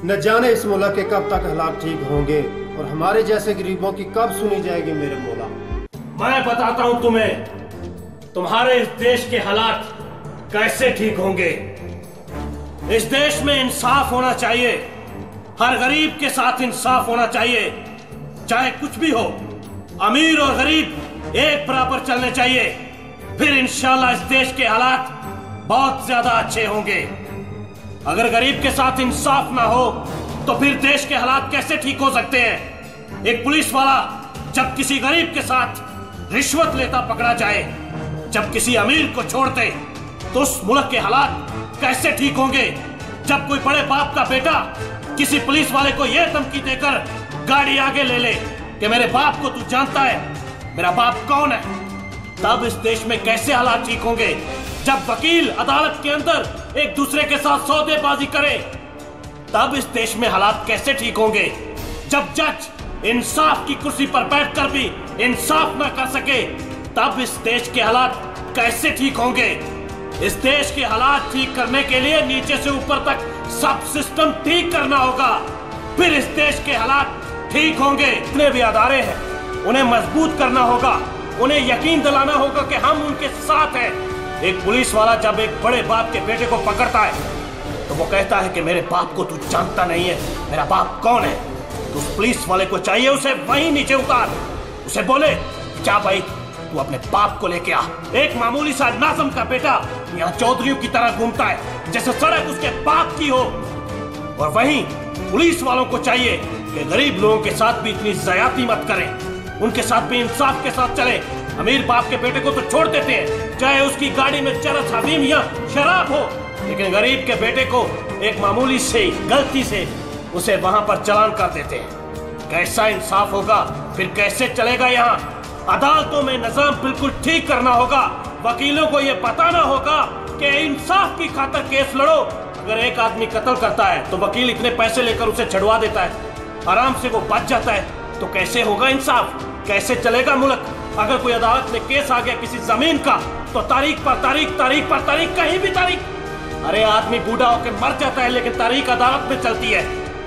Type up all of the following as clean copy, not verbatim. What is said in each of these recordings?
न जाने इस मुल्क के कब तक हालात ठीक होंगे और हमारे जैसे गरीबों की कब सुनी जाएगी मेरे मौला। मैं बताता हूं तुम्हें, तुम्हारे इस देश के हालात कैसे ठीक होंगे। इस देश में इंसाफ होना चाहिए, हर गरीब के साथ इंसाफ होना चाहिए, चाहे कुछ भी हो। अमीर और गरीब एक बराबर चलने चाहिए, फिर इंशाल्लाह इस देश के हालात बहुत ज्यादा अच्छे होंगे। अगर गरीब के साथ इंसाफ ना हो तो फिर देश के हालात कैसे ठीक हो सकते हैं। एक पुलिस वाला जब किसी गरीब के साथ रिश्वत लेता पकड़ा जाए, जब किसी अमीर को छोड़ते, तो उस मुल्क के हालात कैसे ठीक होंगे। जब कोई बड़े बाप का बेटा किसी पुलिस वाले को यह धमकी देकर गाड़ी आगे ले ले कि मेरे बाप को तू जानता है, मेरा बाप कौन है, तब इस देश में कैसे हालात ठीक होंगे। जब वकील अदालत के अंदर एक दूसरे के साथ सौदेबाजी करे, तब इस देश में हालात कैसे ठीक होंगे। जब जज इंसाफ की कुर्सी पर बैठकर भी इंसाफ ना कर सके, तब इस देश के हालात कैसे ठीक होंगे। इस देश के हालात ठीक करने के लिए नीचे से ऊपर तक सब सिस्टम ठीक करना होगा, फिर इस देश के हालात ठीक होंगे। जितने भी अदारे हैं उन्हें मजबूत करना होगा, उन्हें यकीन दिलाना होगा कि हम उनके साथ हैं। एक पुलिस वाला जब एक बड़े बाप के बेटे को पकड़ता है तो वो कहता है कि मेरे बाप को तू जानता नहीं है, मेरा बाप कौन है। तो उस पुलिस वाले को चाहिए उसे वहीं नीचे उतार, उसे बोले क्या भाई तू अपने बाप को लेके आ। एक मामूली सा नाज़म का बेटा यहाँ चौधरियों की तरह घूमता है जैसे सड़क उसके बाप की हो। और वहीं पुलिस वालों को चाहिए कि गरीब लोगों के साथ भी इतनी ज्यादती मत करें, उनके साथ भी इंसाफ के साथ चले। अमीर बाप के बेटे को तो छोड़ देते हैं, चाहे उसकी गाड़ी में चरस हफीम या शराब हो, लेकिन गरीब के बेटे को एक मामूली से गलती से उसे वहां पर चालान कर देते हैं। कैसा इंसाफ होगा, फिर कैसे चलेगा। यहाँ अदालतों में निजाम बिल्कुल ठीक करना होगा, वकीलों को यह बताना होगा कि इंसाफ की खातिर केस लड़ो। अगर एक आदमी कत्ल करता है तो वकील इतने पैसे लेकर उसे छुड़वा देता है, आराम से वो बच जाता है, तो कैसे होगा इंसाफ, कैसे चलेगा मुल्क। अगर कोई अदालत में केस आ गया किसी जमीन का, तो तारीख पर तारीख, तारीख पर तारीख, कहीं भी तारीख। अरे आदमी बूढ़ा होकर मर जाता है लेकिन तारीख अदालत में चलती है,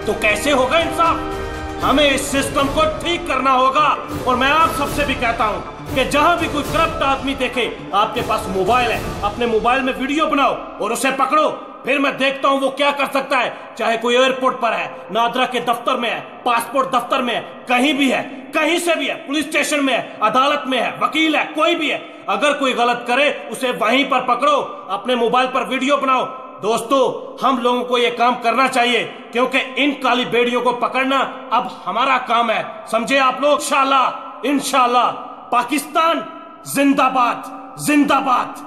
तो कैसे होगा इंसाफ। हमें इस सिस्टम को ठीक करना होगा। और मैं आप सबसे भी कहता हूँ कि जहां भी कोई करप्ट आदमी देखे, आपके पास मोबाइल है, अपने मोबाइल में वीडियो बनाओ और उसे पकड़ो, फिर मैं देखता हूं वो क्या कर सकता है। चाहे कोई एयरपोर्ट पर है, नादरा के दफ्तर में है, पासपोर्ट दफ्तर में है, कहीं भी है, कहीं से भी है, पुलिस स्टेशन में है, अदालत में है, वकील है, कोई भी है। अगर कोई गलत करे उसे वहीं पर पकड़ो, अपने मोबाइल पर वीडियो बनाओ। दोस्तों, हम लोगों को यह काम करना चाहिए क्योंकि इन काली बेड़ियों को पकड़ना अब हमारा काम है, समझे आप लोग। इंशाल्लाह इंशाल्लाह। पाकिस्तान जिंदाबाद जिंदाबाद।